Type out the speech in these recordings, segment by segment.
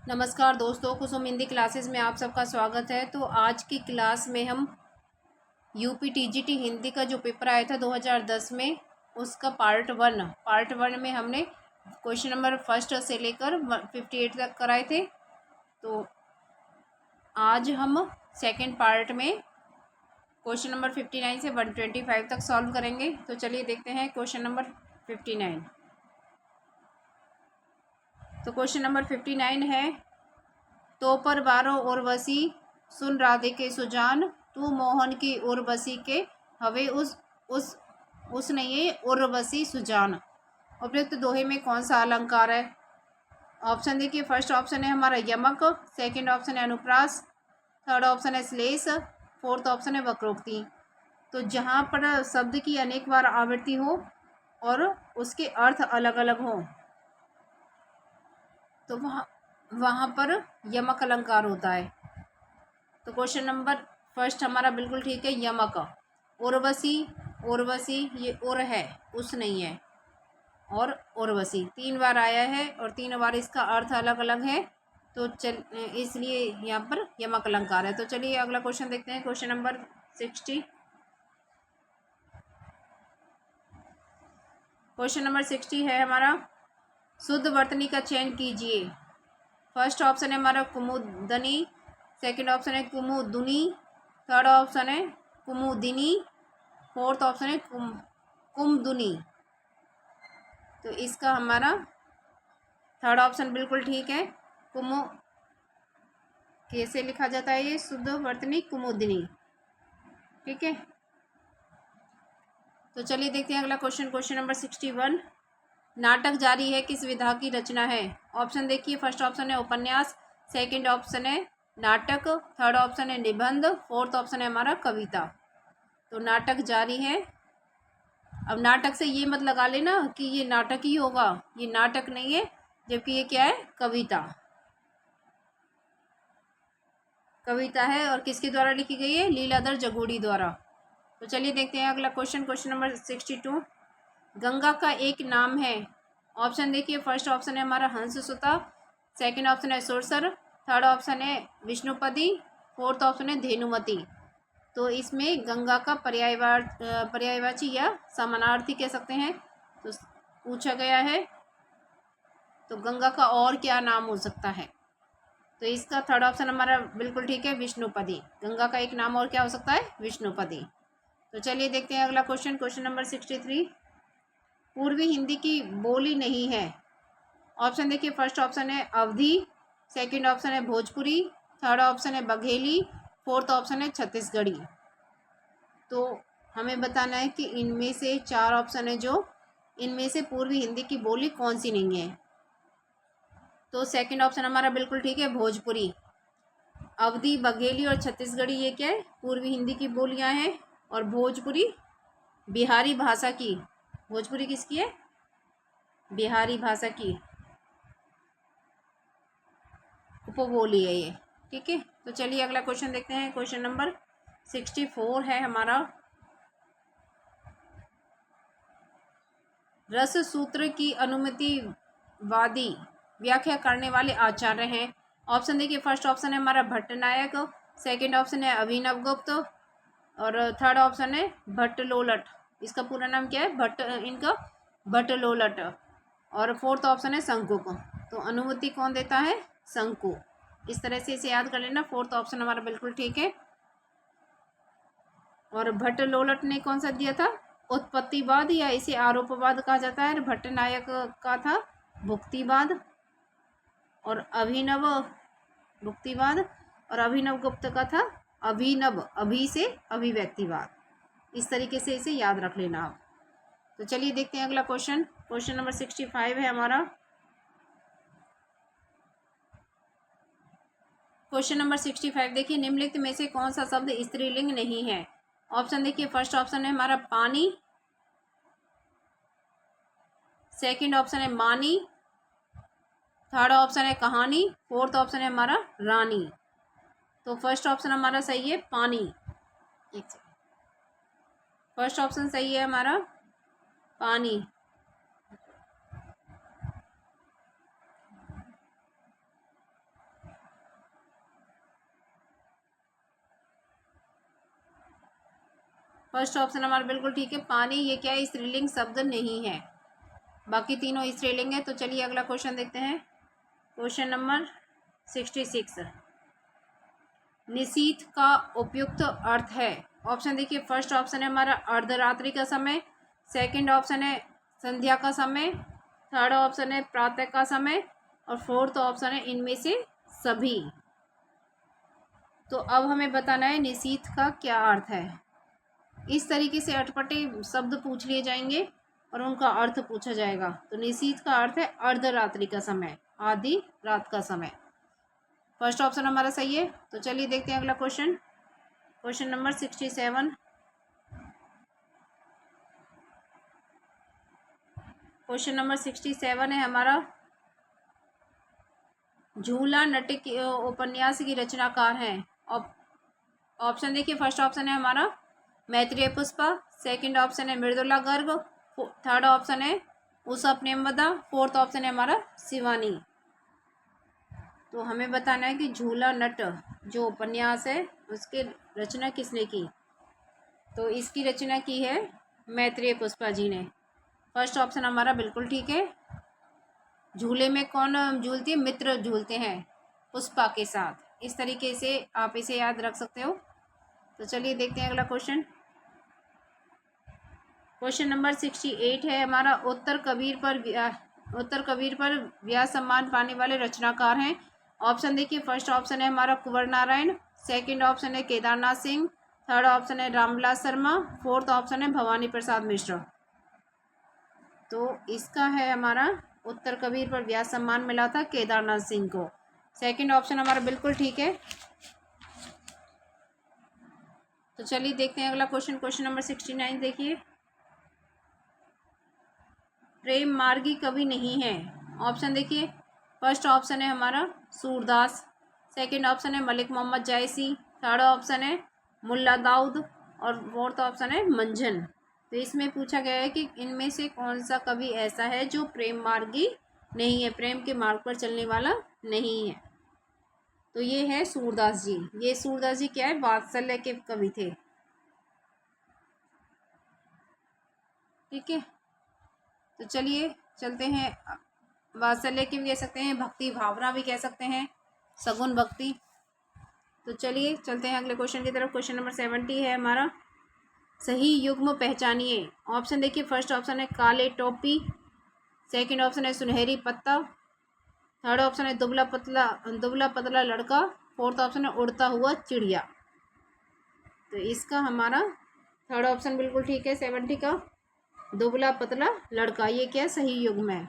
नमस्कार दोस्तों, कुसुम हिंदी क्लासेस में आप सबका स्वागत है। तो आज की क्लास में हम यूपी टीजीटी हिंदी का जो पेपर आया था 2010 में, उसका पार्ट वन में हमने क्वेश्चन नंबर फर्स्ट से लेकर 58 तक कराए थे। तो आज हम सेकंड पार्ट में क्वेश्चन नंबर 59 से 125 तक सॉल्व करेंगे। तो चलिए देखते हैं क्वेश्चन नंबर 59। तो क्वेश्चन नंबर 59 है, तो पर बारो उर्वशी सुन राधे के सुजान, तू मोहन की उर्वशी के हवे उस नहीं उर्वशी सुजान। उपयुक्त दोहे में कौन सा अलंकार है? ऑप्शन देखिए, फर्स्ट ऑप्शन है हमारा यमक, सेकंड ऑप्शन है अनुप्रास, थर्ड ऑप्शन है श्लेष, फोर्थ ऑप्शन है वक्रोक्ति। तो जहाँ पर शब्द की अनेक बार आवृत्ति हो और उसके अर्थ अलग अलग हो, तो वहाँ पर यमक अलंकार होता है। तो क्वेश्चन नंबर फर्स्ट हमारा बिल्कुल ठीक है, यमक। उर्वशी ये उर है, उस नहीं है, और उर्वशी 3 बार आया है और 3 बार इसका अर्थ अलग अलग है, तो इसलिए यहाँ पर यमक अलंकार है। तो चलिए अगला क्वेश्चन देखते हैं, क्वेश्चन नंबर 60। क्वेश्चन नंबर 60 है हमारा, शुद्ध वर्तनी का चयन कीजिए। फर्स्ट ऑप्शन है हमारा कुमुदनी, सेकंड ऑप्शन है कुमुदुनी, थर्ड ऑप्शन है कुमुदिनी, फोर्थ ऑप्शन है कुमदुनी। तो इसका हमारा थर्ड ऑप्शन बिल्कुल ठीक है, कुमु कैसे लिखा जाता है, ये शुद्ध वर्तनी कुमुदिनी। ठीक है, तो चलिए देखते हैं अगला क्वेश्चन, क्वेश्चन नंबर 61। नाटक जारी है किस विधा की रचना है? ऑप्शन देखिए, फर्स्ट ऑप्शन है उपन्यास, सेकंड ऑप्शन है नाटक, थर्ड ऑप्शन है निबंध, फोर्थ ऑप्शन है हमारा कविता। तो नाटक जारी है। अब नाटक से ये मत लगा लेना कि ये नाटक ही होगा, ये नाटक नहीं है, जबकि ये क्या है, कविता। कविता है और किसके द्वारा लिखी गई है? लीलाधर जगूड़ी द्वारा। तो चलिए देखते हैं अगला क्वेश्चन, क्वेश्चन नंबर 62। गंगा का एक नाम है। ऑप्शन देखिए, फर्स्ट ऑप्शन है हमारा हंससुता, सेकंड ऑप्शन है सुरसर, थर्ड ऑप्शन है विष्णुपदी, फोर्थ ऑप्शन है धेनुमती। तो इसमें गंगा का पर्यायवाची या समानार्थी कह सकते हैं, तो पूछा गया है। तो गंगा का और क्या नाम हो सकता है? तो इसका थर्ड ऑप्शन हमारा बिल्कुल ठीक है, विष्णुपदी। गंगा का एक नाम और क्या हो सकता है? विष्णुपदी। तो चलिए देखते हैं अगला क्वेश्चन, क्वेश्चन नंबर 63। पूर्वी हिंदी की बोली नहीं है। ऑप्शन देखिए, फर्स्ट ऑप्शन है अवधी, सेकंड ऑप्शन है भोजपुरी, थर्ड ऑप्शन है बघेली, फोर्थ ऑप्शन है छत्तीसगढ़ी। तो हमें बताना है कि इनमें से 4 ऑप्शन है, जो इनमें से पूर्वी हिंदी की बोली कौन सी नहीं है। तो सेकंड ऑप्शन हमारा बिल्कुल ठीक है, भोजपुरी। अवधी, बघेली और छत्तीसगढ़ी ये क्या है? पूर्वी हिंदी की बोलियां हैं। और भोजपुरी बिहारी भाषा की, भोजपुरी किसकी है? बिहारी भाषा की उपबोली है ये। ठीक है, तो चलिए अगला क्वेश्चन देखते हैं, क्वेश्चन नंबर 64 है हमारा, रस सूत्र की अनुमतिवादी व्याख्या करने वाले आचार्य हैं। ऑप्शन देखिए, फर्स्ट ऑप्शन है हमारा भट्टनायक, सेकंड ऑप्शन है अभिनवगुप्त, और थर्ड ऑप्शन है भट्टलोलट। इसका पूरा नाम क्या है? इनका भट्टलोलट। और फोर्थ ऑप्शन है शंकुक। तो अनुमति कौन देता है? शंकु। इस तरह से इसे याद कर लेना, फोर्थ ऑप्शन हमारा बिल्कुल ठीक है। और भट्टलोलट ने कौन सा दिया था? उत्पत्तिवाद, या इसे आरोपवाद कहा जाता है। भट्टनायक का था भुक्तिवाद, और अभिनव भुक्तिवाद, और अभिनव गुप्त का था अभिनव, अभि से अभिव्यक्तिवाद। इस तरीके से इसे याद रख लेना आप। तो चलिए देखते हैं अगला क्वेश्चन, क्वेश्चन नंबर 65 है हमारा। क्वेश्चन नंबर 65 देखिए, निम्नलिखित में से कौन सा शब्द स्त्रीलिंग नहीं है? ऑप्शन देखिए, फर्स्ट ऑप्शन है हमारा पानी, सेकंड ऑप्शन है मानी, थर्ड ऑप्शन है कहानी, फोर्थ ऑप्शन है हमारा रानी। तो फर्स्ट ऑप्शन हमारा सही है, पानी। फर्स्ट ऑप्शन सही है हमारा, पानी। फर्स्ट ऑप्शन हमारा बिल्कुल ठीक है। पानी ये क्या है, स्त्रीलिंग शब्द नहीं है, बाकी तीनों स्त्रीलिंग है। तो चलिए अगला क्वेश्चन देखते हैं। क्वेश्चन नंबर 66, निशीथ का उपयुक्त अर्थ है। ऑप्शन देखिए, फर्स्ट ऑप्शन है हमारा अर्धरात्रि का समय, सेकंड ऑप्शन है संध्या का समय, थर्ड ऑप्शन है प्रातः का समय, और फोर्थ ऑप्शन है इनमें से सभी। तो अब हमें बताना है निशीथ का क्या अर्थ है। इस तरीके से अटपटे शब्द पूछ लिए जाएंगे और उनका अर्थ पूछा जाएगा। तो निशीथ का अर्थ है अर्धरात्रि का समय, आधी रात का समय। फर्स्ट ऑप्शन हमारा सही है। तो चलिए देखते हैं अगला question. Question number 67। Question number 67 है हमारा, झूला नाटक उपन्यास की रचनाकार हैं। ऑप्शन देखिए, फर्स्ट ऑप्शन है हमारा मैत्रेय पुष्पा, सेकंड ऑप्शन है मृदुला गर्ग, थर्ड ऑप्शन है उषा प्रेमवदा, फोर्थ ऑप्शन है हमारा शिवानी। तो हमें बताना है कि झूला नट जो उपन्यास है उसकी रचना किसने की। तो इसकी रचना की है मैत्रेय पुष्पा जी ने। फर्स्ट ऑप्शन हमारा बिल्कुल ठीक है। झूले में कौन झूलती है, मित्र झूलते हैं पुष्पा के साथ। इस तरीके से आप इसे याद रख सकते हो। तो चलिए देखते हैं अगला क्वेश्चन। क्वेश्चन नंबर 68 है हमारा, उत्तर कबीर पर व्यास सम्मान पाने वाले रचनाकार हैं। ऑप्शन देखिए, फर्स्ट ऑप्शन है हमारा कुंवर नारायण, सेकंड ऑप्शन है केदारनाथ सिंह, थर्ड ऑप्शन है रामविलास शर्मा, फोर्थ ऑप्शन है भवानी प्रसाद मिश्र। तो इसका है हमारा उत्तर कबीर पर व्यास सम्मान मिला था केदारनाथ सिंह को। सेकंड ऑप्शन हमारा बिल्कुल ठीक है। तो चलिए देखते हैं अगला क्वेश्चन। क्वेश्चन नंबर 69 देखिए, प्रेम मार्गी कवि नहीं है। ऑप्शन देखिए, फर्स्ट ऑप्शन है हमारा सूरदास, सेकंड ऑप्शन है मलिक मोहम्मद जायसी, थर्ड ऑप्शन है मुल्ला दाऊद, और फोर्थ ऑप्शन है मंझन। तो इसमें पूछा गया है कि इनमें से कौन सा कवि ऐसा है जो प्रेम मार्गी नहीं है, प्रेम के मार्ग पर चलने वाला नहीं है। तो ये है सूरदास जी। ये सूरदास जी क्या है, वात्सल्य के कवि थे। ठीक है, तो चलिए चलते हैं। वात्सल्य की भी कह सकते हैं, भक्ति भावना भी कह सकते हैं, सगुन भक्ति। तो चलिए चलते हैं अगले क्वेश्चन की तरफ। क्वेश्चन नंबर 70 है हमारा, सही युग्म पहचानिए। ऑप्शन देखिए, फर्स्ट ऑप्शन है काले टोपी, सेकंड ऑप्शन है सुनहरी पत्ता, थर्ड ऑप्शन है दुबला पतला लड़का, फोर्थ ऑप्शन है उड़ता हुआ चिड़िया। तो इसका हमारा थर्ड ऑप्शन बिल्कुल ठीक है। 70 का दुबला पतला लड़का, ये क्या सही युग्म है,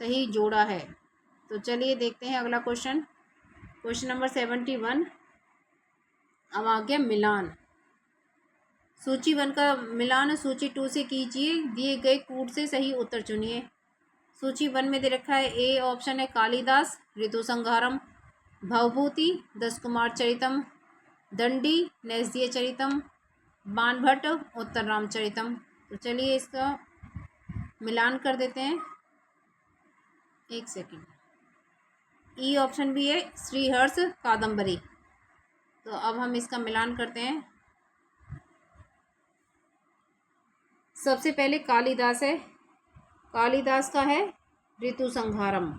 सही जोड़ा है। तो चलिए देखते हैं अगला क्वेश्चन। क्वेश्चन नंबर 71, अब आ गया मिलान। सूची 1 का मिलान सूची 2 से कीजिए, दिए गए कूट से सही उत्तर चुनिए। सूची 1 में दे रखा है, ए ऑप्शन है कालिदास ऋतु संहारम, भवभूति दस कुमार चरितम, दंडी नैषधीय चरितम, बाणभट्ट उत्तर रामचरितम। तो चलिए इसका मिलान कर देते हैं। एक सेकंड। ई ऑप्शन भी है श्रीहर्ष कादम्बरी। तो अब हम इसका मिलान करते हैं। सबसे पहले कालिदास है, कालिदास का है ऋतु संहारम।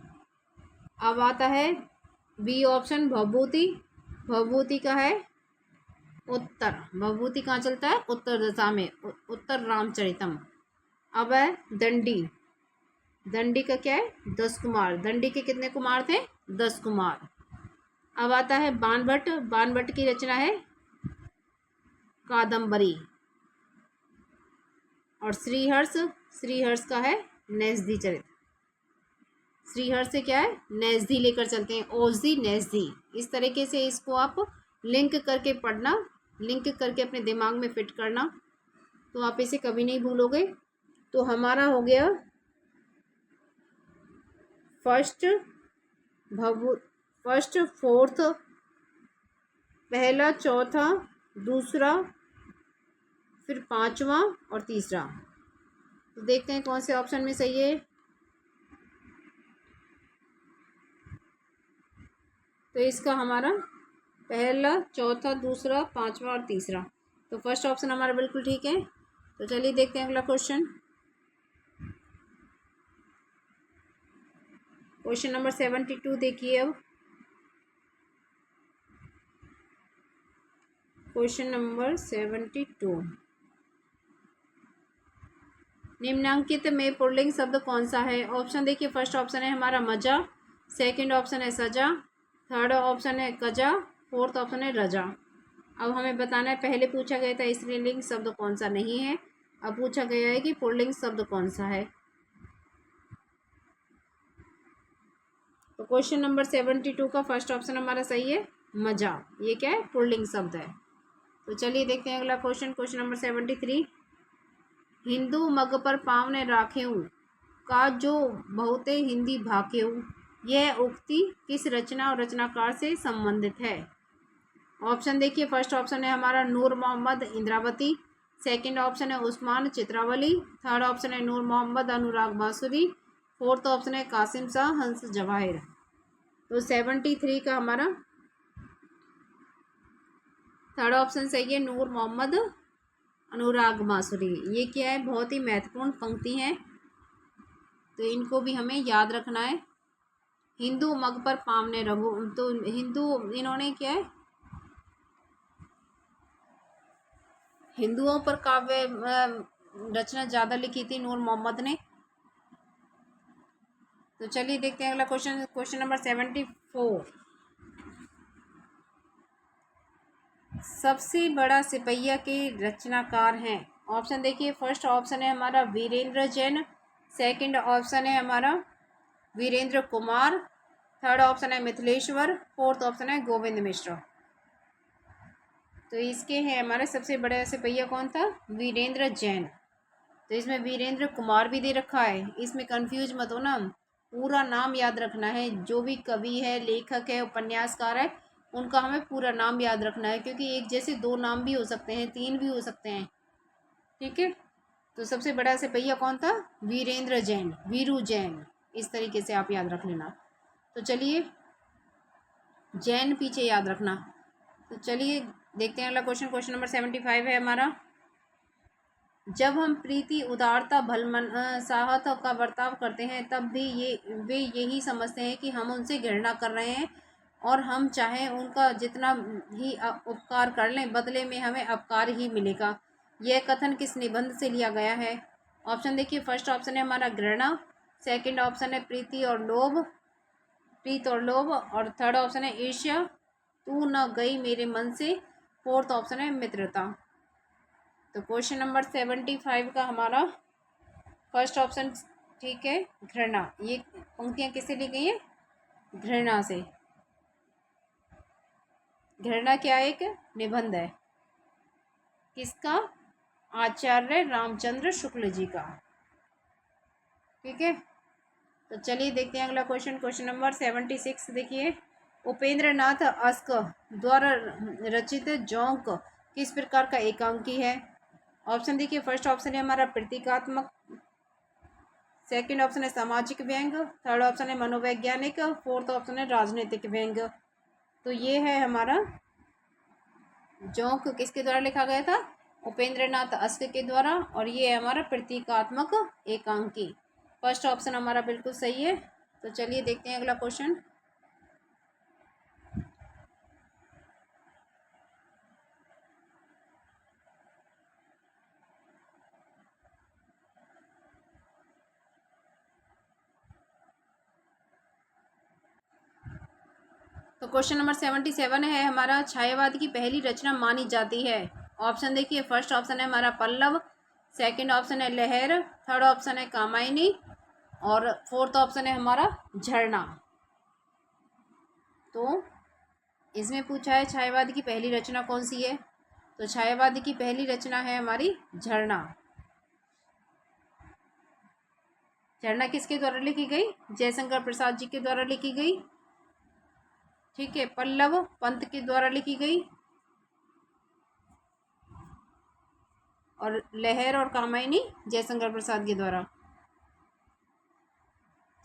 अब आता है बी ऑप्शन भवभूति, भवभूति का है उत्तर, भवभूति कहाँ चलता है, उत्तर दिशा में, उत्तर रामचरितम। अब है दंडी, दंडी का क्या है दस कुमार, दंडी के कितने कुमार थे, 10 कुमार। अब आता है बाणभट्ट, बाणभट्ट की रचना है कादम्बरी। और श्रीहर्ष, श्रीहर्ष का है नैषधी चरित। श्रीहर्ष से क्या है, नैषधी लेकर चलते हैं, औषधि नैषधी। इस तरीके से इसको आप लिंक करके पढ़ना, लिंक करके अपने दिमाग में फिट करना, तो आप इसे कभी नहीं भूलोगे। तो हमारा हो गया फर्स्ट फोर्थ, पहला चौथा दूसरा फिर पांचवा और तीसरा। तो देखते हैं कौन से ऑप्शन में सही है। तो इसका हमारा पहला चौथा दूसरा पांचवा और तीसरा, तो फर्स्ट ऑप्शन हमारा बिल्कुल ठीक है। तो चलिए देखते हैं अगला क्वेश्चन। क्वेश्चन नंबर 72 देखिए अब। क्वेश्चन नंबर 72, निम्नांकित में पुल्लिंग शब्द कौन सा है? ऑप्शन देखिए, फर्स्ट ऑप्शन है हमारा मजा, सेकंड ऑप्शन है सजा, थर्ड ऑप्शन है कजा, फोर्थ ऑप्शन है रजा। अब हमें बताना है, पहले पूछा गया था स्त्रीलिंग शब्द कौन सा नहीं है, अब पूछा गया है कि पुल्लिंग शब्द कौन सा है। तो क्वेश्चन नंबर 72 का फर्स्ट ऑप्शन हमारा सही है, मजा। ये क्या है? पुल्लिंग शब्द है। तो चलिए देखते हैं अगला क्वेश्चन। क्वेश्चन नंबर 73, हिंदू मग पर पाँव ने राखेऊ का जो बहुते हिंदी भाकेऊ, यह उक्ति किस रचना और रचनाकार से संबंधित है? ऑप्शन देखिए, फर्स्ट ऑप्शन है हमारा नूर मोहम्मद इंद्रावती, सेकंड ऑप्शन है उस्मान चित्रावली, थर्ड ऑप्शन है नूर मोहम्मद अनुराग बांसुरी, फोर्थ ऑप्शन है कासिम शाह हंस जवाहिर। तो 73 का हमारा थर्ड ऑप्शन सही है, नूर मोहम्मद अनुराग बांसुरी। ये क्या है? बहुत ही महत्वपूर्ण पंक्ति है, तो इनको भी हमें याद रखना है। हिंदू मग पर पाँव ने रघु, तो हिंदू इन्होंने क्या है, हिंदुओं पर काव्य रचना ज़्यादा लिखी थी नूर मोहम्मद ने। तो चलिए देखते हैं अगला क्वेश्चन। क्वेश्चन नंबर 74, सबसे बड़ा सिपहिया के रचनाकार हैं? ऑप्शन देखिए, फर्स्ट ऑप्शन है हमारा वीरेंद्र जैन, सेकंड ऑप्शन है हमारा वीरेंद्र कुमार, थर्ड ऑप्शन है मिथिलेश्वर, फोर्थ ऑप्शन है गोविंद मिश्र। तो इसके हैं हमारे सबसे बड़ा सिपहिया कौन था? वीरेंद्र जैन। तो इसमें वीरेंद्र कुमार भी दे रखा है, इसमें कंफ्यूज मत हो ना, पूरा नाम याद रखना है। जो भी कवि है, लेखक है, उपन्यासकार है, उनका हमें पूरा नाम याद रखना है, क्योंकि एक जैसे दो नाम भी हो सकते हैं, तीन भी हो सकते हैं। ठीक है, तो सबसे बड़ा सिपहिया कौन था? वीरेंद्र जैन, वीरू जैन, इस तरीके से आप याद रख लेना। तो चलिए, जैन पीछे याद रखना। तो चलिए देखते हैं अगला क्वेश्चन। क्वेश्चन नंबर 75 है हमारा, जब हम प्रीति उदारता भलमन साहत का बर्ताव करते हैं, तब भी वे यही समझते हैं कि हम उनसे घृणा कर रहे हैं, और हम चाहें उनका जितना ही उपकार कर लें, बदले में हमें अपकार ही मिलेगा। यह कथन किस निबंध से लिया गया है? ऑप्शन देखिए, फर्स्ट ऑप्शन है हमारा घृणा, सेकंड ऑप्शन है प्रीति और लोभ, प्रीत और लोभ, और थर्ड ऑप्शन है ईर्ष्या, तू न गई मेरे मन से, फोर्थ ऑप्शन है मित्रता। तो क्वेश्चन नंबर 75 का हमारा फर्स्ट ऑप्शन ठीक है, घृणा। ये पंक्तियां किससे ली गई हैं? घृणा से। घृणा क्या एक निबंध है, किसका? आचार्य रामचंद्र शुक्ल जी का। ठीक है, तो चलिए देखते हैं अगला क्वेश्चन। क्वेश्चन नंबर 76 देखिए, उपेंद्र नाथ अस्क द्वारा रचित जोंक किस प्रकार का एकांकी है? ऑप्शन देखिए, फर्स्ट ऑप्शन है हमारा प्रतीकात्मक, सेकंड ऑप्शन है सामाजिक व्यंग, थर्ड ऑप्शन है मनोवैज्ञानिक, फोर्थ ऑप्शन है राजनीतिक व्यंग। तो ये है हमारा जोंक किसके द्वारा लिखा गया था? उपेंद्र नाथ अस्क के द्वारा, और ये है हमारा प्रतीकात्मक एकांकी। फर्स्ट ऑप्शन हमारा बिल्कुल सही है। तो चलिए देखते हैं अगला क्वेश्चन। तो क्वेश्चन नंबर 77 है हमारा, छायावाद की पहली रचना मानी जाती है? ऑप्शन देखिए, फर्स्ट ऑप्शन है हमारा पल्लव, सेकंड ऑप्शन है लहर, थर्ड ऑप्शन है कामायनी, और फोर्थ ऑप्शन है हमारा झरना। तो इसमें पूछा है छायावाद की पहली रचना कौन सी है? तो छायावाद की पहली रचना है हमारी झरना। झरना किसके द्वारा लिखी गई? जयशंकर प्रसाद जी के द्वारा लिखी गई। ठीक है, पल्लव पंत के द्वारा लिखी गई, और लहर और कामायनी जयशंकर प्रसाद के द्वारा।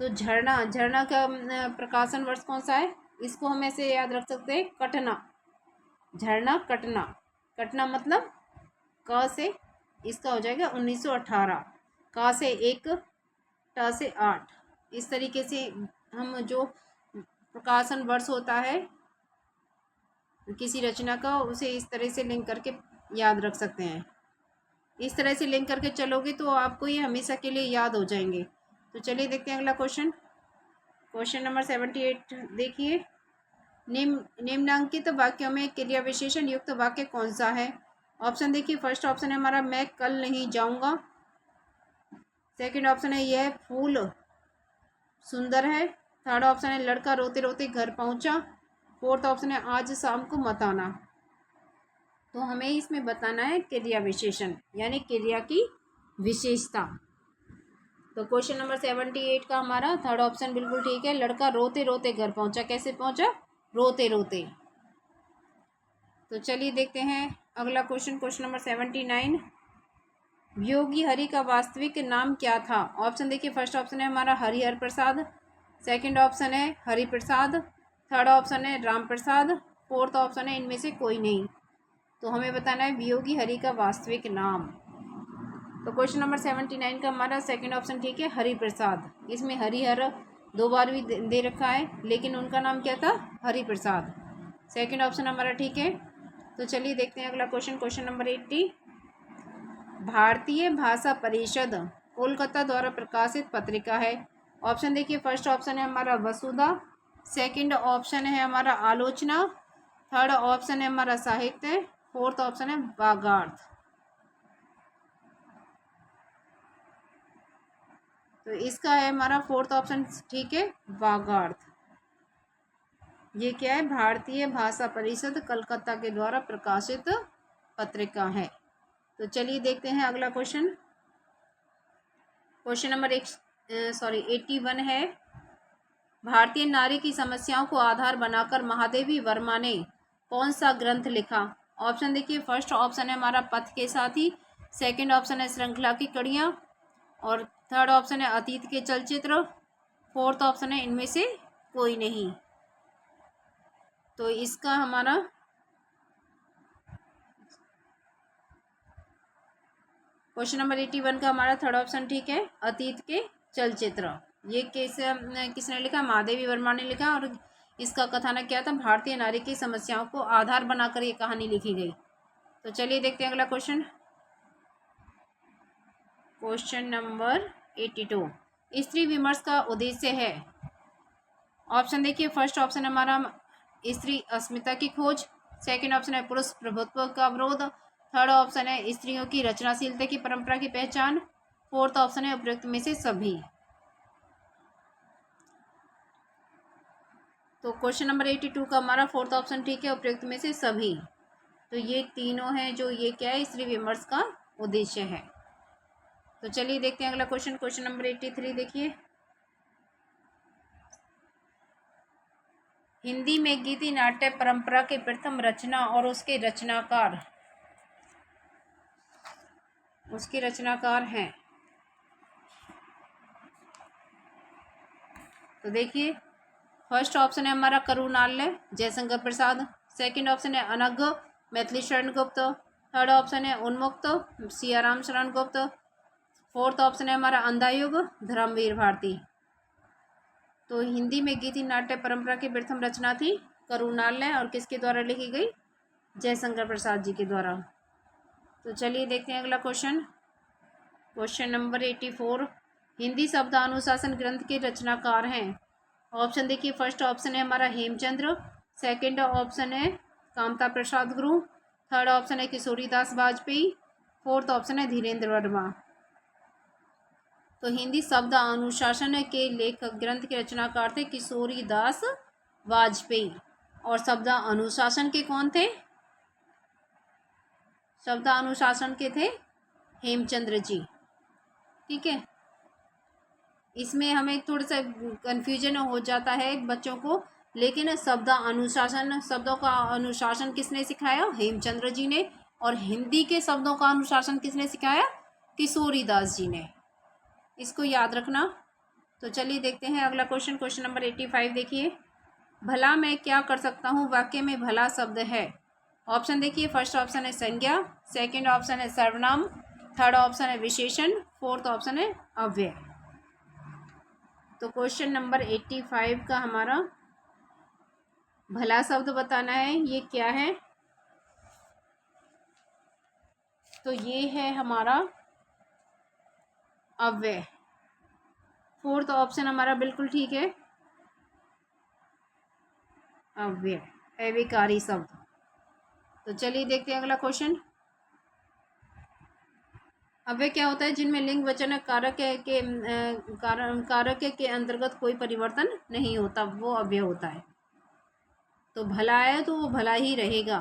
तो झरना, झरना का प्रकाशन वर्ष कौन सा है? इसको हम ऐसे याद रख सकते हैं, कटना। झरना कटना, कटना मतलब क से इसका हो जाएगा 1918, का से 1, ट से 8। इस तरीके से हम जो प्रकाशन वर्ष होता है किसी रचना का, उसे इस तरह से लिंक करके याद रख सकते हैं। इस तरह से लिंक करके चलोगे तो आपको ये हमेशा के लिए याद हो जाएंगे। तो चलिए देखते हैं अगला क्वेश्चन। क्वेश्चन नंबर 78 देखिए। निम्नांकित वाक्यों में क्रिया विशेषण युक्त वाक्य कौन सा है? ऑप्शन देखिए। फर्स्ट ऑप्शन है हमारा मैं कल नहीं जाऊंगा। सेकंड ऑप्शन है यह फूल सुंदर है। थर्ड ऑप्शन है लड़का रोते रोते घर पहुंचा। फोर्थ ऑप्शन है आज शाम को मत आना। तो हमें इसमें बताना है क्रिया विशेषण यानी क्रिया की विशेषता। तो क्वेश्चन नंबर 78 का हमारा थर्ड ऑप्शन बिल्कुल ठीक है। लड़का रोते रोते घर पहुंचा। कैसे पहुंचा? रोते रोते। तो चलिए देखते हैं अगला क्वेश्चन। Question number 79। योगी हरि का वास्तविक नाम क्या था? ऑप्शन देखिए। फर्स्ट ऑप्शन है हमारा हरिहर प्रसाद। सेकंड ऑप्शन है हरि प्रसाद। थर्ड ऑप्शन है राम प्रसाद। फोर्थ ऑप्शन है इनमें से कोई नहीं। तो हमें बताना है वियोगी हरि का वास्तविक नाम। तो क्वेश्चन नंबर 79 का हमारा सेकंड ऑप्शन ठीक है, हरि प्रसाद। इसमें हरिहर 2 बार भी दे रखा है, लेकिन उनका नाम क्या था? हरि प्रसाद। सेकंड ऑप्शन हमारा ठीक है। तो चलिए देखते हैं अगला क्वेश्चन। Question number 80। भारतीय भाषा परिषद कोलकाता द्वारा प्रकाशित पत्रिका है। ऑप्शन देखिए। फर्स्ट ऑप्शन है हमारा वसुधा। सेकंड ऑप्शन है हमारा आलोचना। थर्ड ऑप्शन है हमारा साहित्य। फोर्थ ऑप्शन है वागार्थ। तो इसका है हमारा फोर्थ ऑप्शन ठीक है, वागार्थ। ये क्या है? भारतीय भाषा परिषद कलकत्ता के द्वारा प्रकाशित पत्रिका है। तो चलिए देखते हैं अगला क्वेश्चन। क्वेश्चन नंबर 81 है। भारतीय नारी की समस्याओं को आधार बनाकर महादेवी वर्मा ने कौन सा ग्रंथ लिखा? ऑप्शन देखिए। फर्स्ट ऑप्शन है हमारा पथ के साथी। सेकंड ऑप्शन है श्रृंखला की कड़ियाँ। और थर्ड ऑप्शन है अतीत के चलचित्र। फोर्थ ऑप्शन है इनमें से कोई नहीं। तो इसका हमारा क्वेश्चन नंबर 81 का हमारा थर्ड ऑप्शन ठीक है, अतीत के चलचित्र। ये किसने लिखा? महादेवी वर्मा ने लिखा। और इसका कथानक क्या था? भारतीय नारी की समस्याओं को आधार बनाकर ये कहानी लिखी गई। तो चलिए देखते हैं अगला क्वेश्चन। Question number 82। स्त्री विमर्श का उद्देश्य है। ऑप्शन देखिए। फर्स्ट ऑप्शन हमारा स्त्री अस्मिता की खोज। सेकंड ऑप्शन है पुरुष प्रभुत्व का विरोध। थर्ड ऑप्शन है स्त्रियों की रचनाशीलता की परंपरा की पहचान। फोर्थ ऑप्शन है उपयुक्त में से सभी। तो क्वेश्चन नंबर 82 का हमारा फोर्थ ऑप्शन ठीक है, उपयुक्त में से सभी। तो ये तीनों हैं जो ये क्या है? स्त्री विमर्श का उद्देश्य है। तो चलिए देखते हैं अगला क्वेश्चन। क्वेश्चन नंबर 83 देखिए। हिंदी में गीति नाट्य परंपरा के प्रथम रचना और उसके रचनाकार हैं। तो देखिए। फर्स्ट ऑप्शन है हमारा करुणालय जयशंकर प्रसाद। सेकंड ऑप्शन है अनघ मैथिली शरण गुप्त। थर्ड ऑप्शन है उन्मुक्त सियाराम शरण गुप्त। फोर्थ ऑप्शन है हमारा अंधायुग धर्मवीर भारती। तो हिंदी में गीति नाट्य परंपरा की प्रथम रचना थी करुणालय, और किसके द्वारा लिखी गई? जयशंकर प्रसाद जी के द्वारा। तो चलिए देखते हैं अगला क्वेश्चन। Question number 84। हिंदी शब्दानुशासन ग्रंथ के रचनाकार हैं। ऑप्शन देखिए। फर्स्ट ऑप्शन है हमारा हेमचंद्र। सेकंड ऑप्शन है कामता प्रसाद गुरु। थर्ड ऑप्शन है किशोरीदास वाजपेयी। फोर्थ ऑप्शन है धीरेन्द्र वर्मा। तो हिंदी शब्द अनुशासन के लेखक ग्रंथ के रचनाकार थे किशोरीदास वाजपेयी। और शब्द अनुशासन के कौन थे? शब्द अनुशासन के थे हेमचंद्र जी। ठीक है। इसमें हमें थोड़ा सा कन्फ्यूजन हो जाता है बच्चों को, लेकिन शब्दों का अनुशासन किसने सिखाया? हेमचंद्र जी ने। और हिंदी के शब्दों का अनुशासन किसने सिखाया? किशोरीदास जी ने। इसको याद रखना। तो चलिए देखते हैं अगला क्वेश्चन। क्वेश्चन नंबर 85 देखिए। भला मैं क्या कर सकता हूँ वाक्य में भला शब्द है। ऑप्शन देखिए, फर्स्ट ऑप्शन है संज्ञा, सेकंड ऑप्शन है सर्वनाम, थर्ड ऑप्शन है विशेषण, फोर्थ ऑप्शन है अव्यय। तो क्वेश्चन नंबर 85 का हमारा भला शब्द बताना है, ये क्या है? तो ये है हमारा अव्यय। फोर्थ ऑप्शन हमारा बिल्कुल ठीक है, अव्यय, अव्ययकारी शब्द। तो चलिए देखते हैं अगला क्वेश्चन। अव्यय क्या होता है? जिनमें लिंग वचन कारक कारक के अंतर्गत कोई परिवर्तन नहीं होता, वो अव्यय होता है। तो भला है तो वो भला ही रहेगा।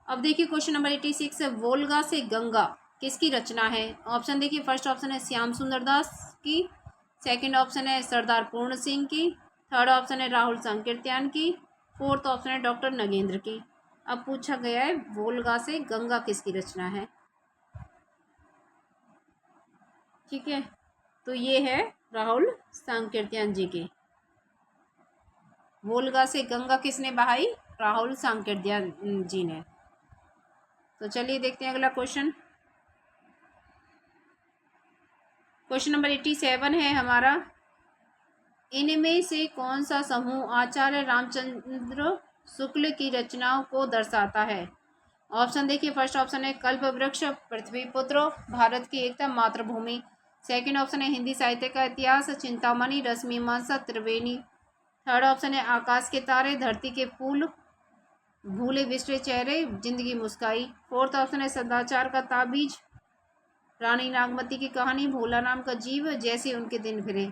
अब देखिए क्वेश्चन नंबर 86 है, वोल्गा से गंगा किसकी रचना है? ऑप्शन देखिए, फर्स्ट ऑप्शन है श्याम सुंदर दास की, सेकंड ऑप्शन है सरदार पूर्ण सिंह की, थर्ड ऑप्शन है राहुल सांकृत्यायन की, फोर्थ ऑप्शन है डॉक्टर नगेंद्र की। अब पूछा गया है वोल्गा से गंगा किसकी रचना है। ठीक है, तो ये है राहुल सांकृत्यायन जी के। वोल्गा से गंगा किसने बहाई? राहुल सांकृत्यायन जी ने। तो चलिए देखते हैं अगला क्वेश्चन। क्वेश्चन नंबर 87 है हमारा, इनमें से कौन सा समूह आचार्य रामचंद्र शुक्ल की रचनाओं को दर्शाता है? ऑप्शन देखिए, फर्स्ट ऑप्शन है कल्प वृक्ष, पृथ्वी पुत्र, भारत की एकता, मातृभूमि, सेकंड ऑप्शन है हिंदी साहित्य का इतिहास, चिंतामणि, रश्मिमांसा, त्रिवेणी, थर्ड ऑप्शन है आकाश के तारे, धरती के फूल, भूले बिसरे चेहरे, जिंदगी मुस्काई, फोर्थ ऑप्शन है सदाचार का ताबीज, रानी नागमती की कहानी, भोला नाम का जीव, जैसे उनके दिन फिरे।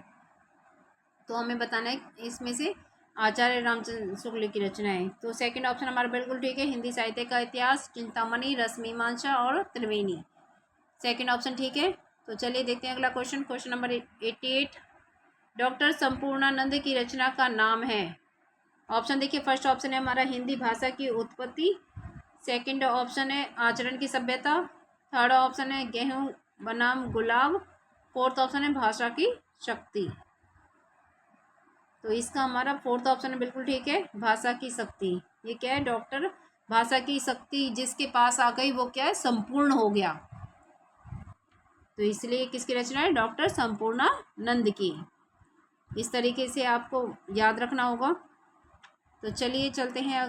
तो हमें बताना है इसमें से आचार्य रामचंद्र शुक्ल की रचनाएं। तो सेकंड ऑप्शन हमारा बिल्कुल ठीक है, हिंदी साहित्य का इतिहास, चिंतामणि, रश्मिमांसा और त्रिवेणी। सेकंड ऑप्शन ठीक है। तो चलिए देखते हैं अगला question. Question number 88, doctor Sampurnanand की रचना का नाम है। ऑप्शन देखिए, फर्स्ट ऑप्शन है हमारा हिंदी भाषा की उत्पत्ति, सेकंड ऑप्शन है आचरण की सभ्यता, थर्ड ऑप्शन है गेहूं बनाम गुलाब, फोर्थ ऑप्शन है भाषा की शक्ति। तो इसका हमारा फोर्थ ऑप्शन बिल्कुल ठीक है, भाषा की शक्ति। ये क्या है? डॉक्टर भाषा की शक्ति जिसके पास आ गई वो क्या है? संपूर्ण हो गया। तो इसलिए किसकी रचना है? डॉक्टर संपूर्णानंद की। इस तरीके से आपको याद रखना होगा। तो चलिए चलते हैं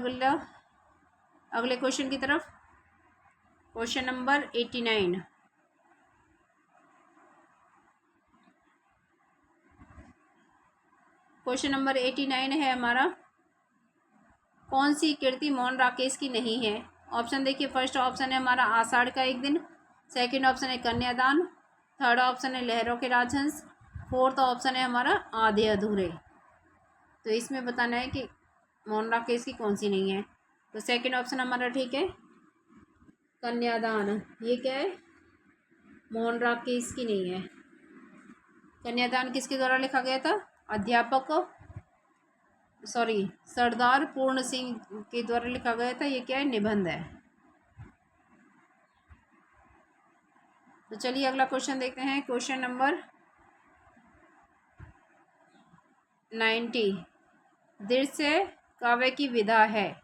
अगले क्वेश्चन की तरफ। क्वेश्चन नंबर 89, क्वेश्चन नंबर 89 है हमारा, कौन सी कृति मोहन राकेश की नहीं है? ऑप्शन देखिए, फर्स्ट ऑप्शन है हमारा आषाढ़ का एक दिन, सेकंड ऑप्शन है कन्यादान, थर्ड ऑप्शन है लहरों के राजहंस, फोर्थ ऑप्शन है हमारा आधे अधूरे। तो इसमें बताना है कि मोहन राकेश की कौन सी नहीं है। तो सेकंड ऑप्शन हमारा ठीक है, कन्यादान। ये क्या है? मोहन राकेश की नहीं है। कन्यादान किसके द्वारा लिखा गया था? सरदार पूर्ण सिंह के द्वारा लिखा गया था। ये क्या है? निबंध है। तो चलिए अगला क्वेश्चन देखते हैं। क्वेश्चन नंबर 90, दृश्य काव्य की विधा है।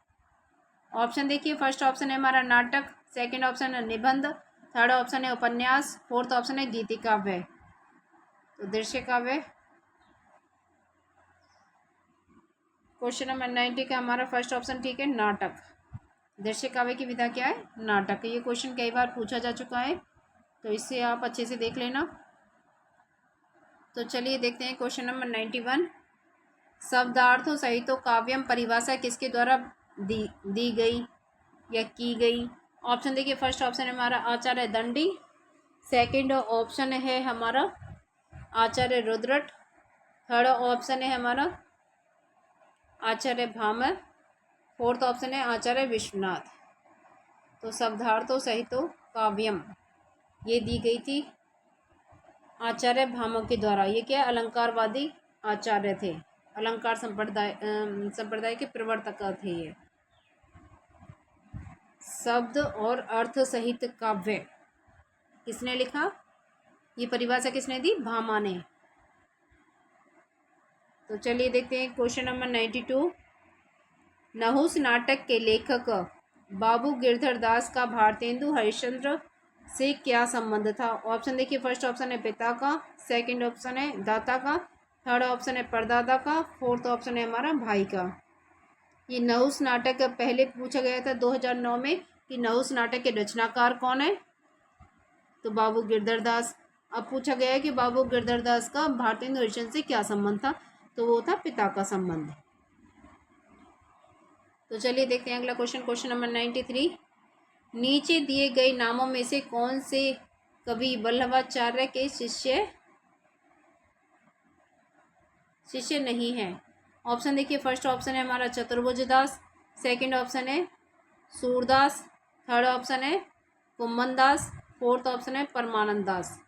ऑप्शन देखिए, फर्स्ट ऑप्शन है हमारा नाटक, सेकंड ऑप्शन है निबंध, थर्ड ऑप्शन है उपन्यास, फोर्थ ऑप्शन है गीति काव्य। तो दृश्य काव्य। क्वेश्चन नंबर 90 का हमारा फर्स्ट ऑप्शन ठीक है, नाटक। दृश्य काव्य की विधा क्या है? नाटक। ये क्वेश्चन कई बार पूछा जा चुका है, तो इससे आप अच्छे से देख लेना। तो चलिए देखते हैं क्वेश्चन नंबर 91, शब्दार्थों सहित काव्यम परिभाषा किसके द्वारा दी गई या की गई? ऑप्शन देखिए, फर्स्ट ऑप्शन है हमारा आचार्य दंडी, सेकंड ऑप्शन है हमारा आचार्य रुद्रट, थर्ड ऑप्शन है हमारा आचार्य भामर, फोर्थ ऑप्शन है आचार्य विश्वनाथ। तो शब्दार्थों सहित काव्यम ये दी गई थी आचार्य भामर के द्वारा। ये क्या? अलंकारवादी आचार्य थे, अलंकार संप्रदाय के प्रवर्तक थे ये। शब्द और अर्थ सहित काव्य किसने लिखा? ये परिभाषा किसने दी? भामा ने। तो चलिए देखते हैं क्वेश्चन नंबर 92, नहुस नाटक के लेखक बाबू गिरधर दास का भारतेंदु हरिश्चंद्र से क्या संबंध था? ऑप्शन देखिए, फर्स्ट ऑप्शन है पिता का, सेकंड ऑप्शन है दाता का, थर्ड ऑप्शन है परदादा का, फोर्थ ऑप्शन है हमारा भाई का। ये नहुस नाटक पहले पूछा गया था 2009 में कि नहुस नाटक के रचनाकार कौन है, तो बाबू गिरधर दास। अब पूछा गया है कि बाबू गिरधर दास का भारतेंदु हरिश्चंद्र से क्या संबंध था, तो वो था पिता का संबंध। तो चलिए देखते हैं अगला क्वेश्चन, क्वेश्चन नंबर 93। नीचे दिए गए नामों में से कौन से कवि वल्लभाचार्य के शिष्य नहीं है? ऑप्शन देखिए, फर्स्ट ऑप्शन है हमारा चतुर्भुज दास, सेकंड ऑप्शन है सूरदास, थर्ड ऑप्शन है कुम्भन दास, फोर्थ ऑप्शन है परमानंद दास।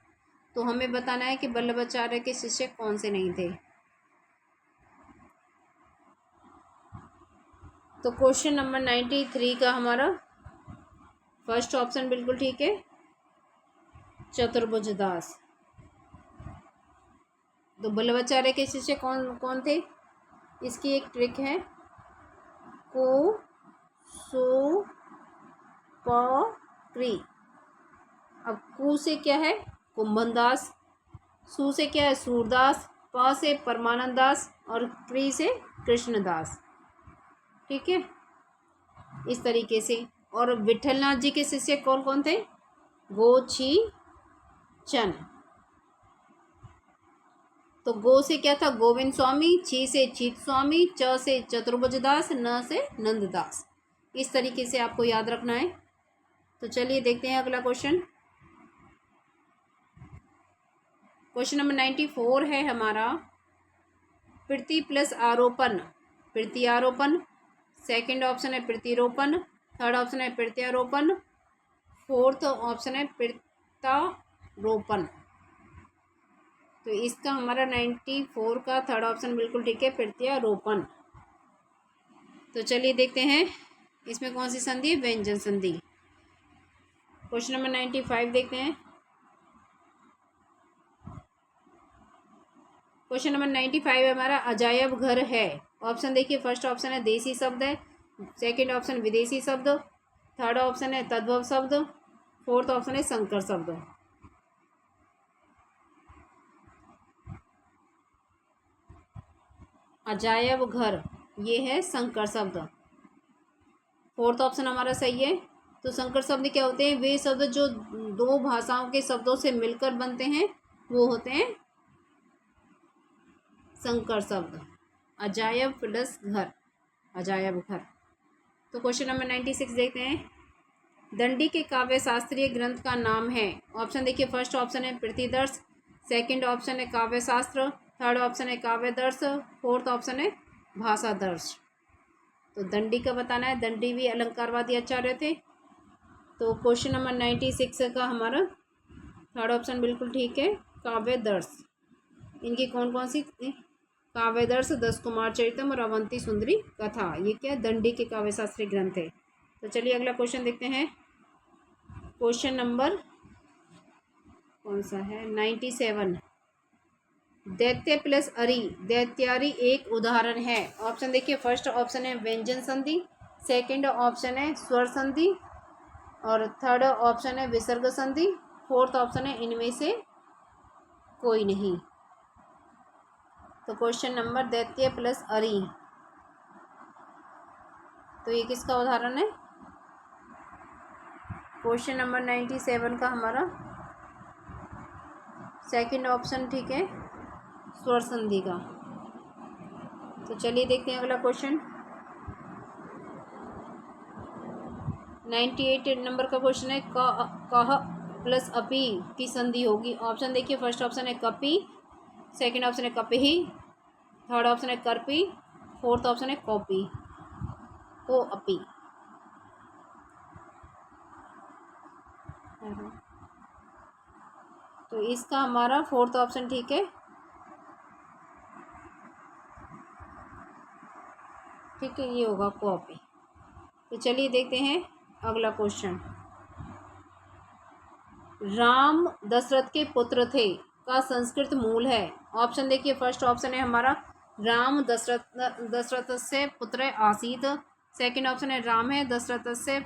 तो हमें बताना है कि वल्लभाचार्य के शिष्य कौन से नहीं थे। तो क्वेश्चन नंबर 93 का हमारा फर्स्ट ऑप्शन बिल्कुल ठीक है, चतुर्भुज दास। तो वल्लभाचार्य के शिष्य कौन कौन थे? इसकी एक ट्रिक है, को सु प क्री। अब कु से क्या है कुम्भन दास, सु से क्या है सूरदास, प से परमानंद दास और क्री से कृष्णदास। ठीक है, इस तरीके से। और विठलनाथ जी के शिष्य कौन कौन थे? गो छी चन। तो गो से क्या था गोविंद स्वामी, छी से चीत स्वामी, च से चतुर्भुज दास, न से नंददास। इस तरीके से आपको याद रखना है। तो चलिए देखते हैं अगला क्वेश्चन, क्वेश्चन नंबर 94 है हमारा, प्रति प्लस आरोपण, प्रत्यारोपण, सेकंड ऑप्शन है प्रतिरोपण, थर्ड ऑप्शन है प्रत्यारोपण, फोर्थ ऑप्शन है प्रत्यारोपण। तो इसका हमारा 94 का थर्ड ऑप्शन बिल्कुल ठीक है, प्रत्यारोपण। तो चलिए देखते हैं इसमें कौन सी संधि है, व्यंजन संधि। क्वेश्चन नंबर 95 देखते हैं। क्वेश्चन नंबर 95 हमारा अजायब घर है। ऑप्शन देखिए, फर्स्ट ऑप्शन है देसी शब्द है, सेकंड ऑप्शन विदेशी शब्द, थर्ड ऑप्शन है तद्भव शब्द, फोर्थ ऑप्शन है संकर शब्द। अजायब घर ये है संकर शब्द, फोर्थ ऑप्शन हमारा सही है। तो संकर शब्द क्या होते हैं? वे शब्द जो दो भाषाओं के शब्दों से मिलकर बनते हैं वो होते हैं संकर शब्द। अजायब प्लस घर, अजायब घर। तो क्वेश्चन नंबर 96 देखते हैं। दंडी के काव्य शास्त्रीय ग्रंथ का नाम है। ऑप्शन देखिए, फर्स्ट ऑप्शन है प्रतिदर्श, सेकंड ऑप्शन है काव्य शास्त्र, थर्ड ऑप्शन है काव्य दर्श, फोर्थ ऑप्शन है भाषा दर्श। तो दंडी का बताना है, दंडी भी अलंकारवादी आचार्य थे। तो क्वेश्चन नंबर 96 का हमारा थर्ड ऑप्शन बिल्कुल ठीक है, काव्य दर्श। इनकी कौन कौन सी? काव्यदर्श, 10 कुमार चरितम और अवंती सुंदरी कथा। ये क्या है? दंडी के काव्य शास्त्रीय ग्रंथ है। तो चलिए अगला क्वेश्चन देखते हैं। क्वेश्चन नंबर कौन सा है? 97। दैत्य प्लस अरि, दैत्यारी एक उदाहरण है। ऑप्शन देखिए, फर्स्ट ऑप्शन है व्यंजन संधि, सेकंड ऑप्शन है स्वर संधि और थर्ड ऑप्शन है विसर्ग संधि, फोर्थ ऑप्शन है इनमें से कोई नहीं। तो क्वेश्चन नंबर दैत्य प्लस अरि, तो ये किसका उदाहरण है? क्वेश्चन नंबर 97 का हमारा सेकंड ऑप्शन ठीक है, स्वर संधि का। तो चलिए देखते हैं अगला क्वेश्चन। 98 नंबर का क्वेश्चन है, कह प्लस अपी की संधि होगी। ऑप्शन देखिए, फर्स्ट ऑप्शन है कपि, सेकंड ऑप्शन है कपिही, थर्ड ऑप्शन है करपी, फोर्थ ऑप्शन है कॉपी, को अपी। तो इसका हमारा फोर्थ ऑप्शन ठीक है, ठीक है, ये होगा कॉपी। तो चलिए देखते हैं अगला क्वेश्चन। राम दशरथ के पुत्र थे का संस्कृत मूल है। ऑप्शन देखिए, फर्स्ट ऑप्शन है हमारा राम दशरथ से पुत्र आसीत, सेकंड ऑप्शन है राम है दशरथस्य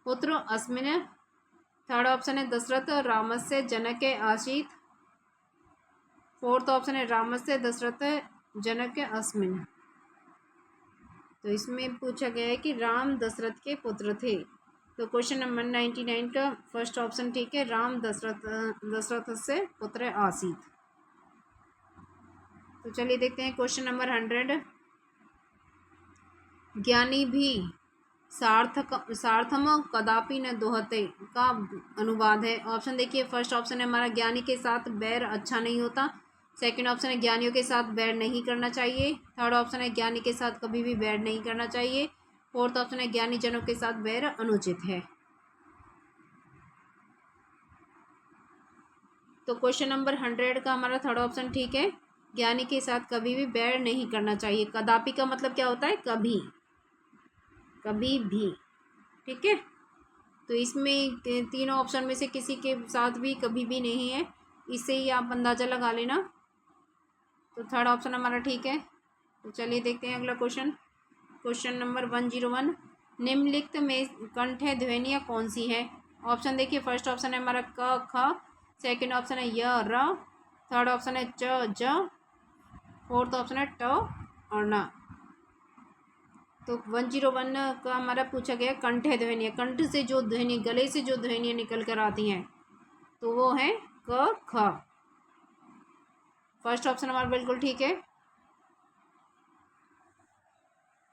पुत्र अस्मिन्। थर्ड ऑप्शन है दशरथ रामस्य जनके आसीत्। फोर्थ ऑप्शन है रामस्य दशरथ जनके अस्मिन्। तो इसमें पूछा गया है कि राम दशरथ के पुत्र थे। तो क्वेश्चन नंबर 99 का फर्स्ट ऑप्शन ठीक है, राम दशरथ से पुत्र आसीत। तो चलिए देखते हैं क्वेश्चन नंबर 100। ज्ञानी भी सार्थम कदापि न दोहते का अनुवाद है। ऑप्शन देखिए, फर्स्ट ऑप्शन है हमारा ज्ञानी के साथ बैर अच्छा नहीं होता। सेकंड ऑप्शन है ज्ञानियों के साथ बैर नहीं करना चाहिए। थर्ड ऑप्शन है ज्ञानी के साथ कभी भी बैर नहीं करना चाहिए। फोर्थ ऑप्शन है ज्ञानी जनों के साथ बैर अनुचित है। तो क्वेश्चन नंबर 100 का हमारा थर्ड ऑप्शन ठीक है, ज्ञानी के साथ कभी भी बैर नहीं करना चाहिए। कदापि का मतलब क्या होता है, कभी, कभी भी। ठीक है, तो इसमें तीनों ऑप्शन में से किसी के साथ भी कभी भी नहीं है, इससे ही आप अंदाज़ा लगा लेना। तो थर्ड ऑप्शन हमारा ठीक है। तो चलिए देखते हैं अगला क्वेश्चन। क्वेश्चन नंबर 101, निम्नलिखित में कंठ ध्वनियाँ कौन सी है। ऑप्शन देखिए, फर्स्ट ऑप्शन है हमारा क ख, सेकंड ऑप्शन है य र, थर्ड ऑप्शन है च ज, फोर्थ ऑप्शन है ट और न। तो 101 का हमारा पूछा गया कंठ ध्वनियाँ, कंठ से जो ध्वनि, गले से जो ध्वनियाँ निकल कर आती हैं, तो वो है क ख। फर्स्ट ऑप्शन हमारा बिल्कुल ठीक है।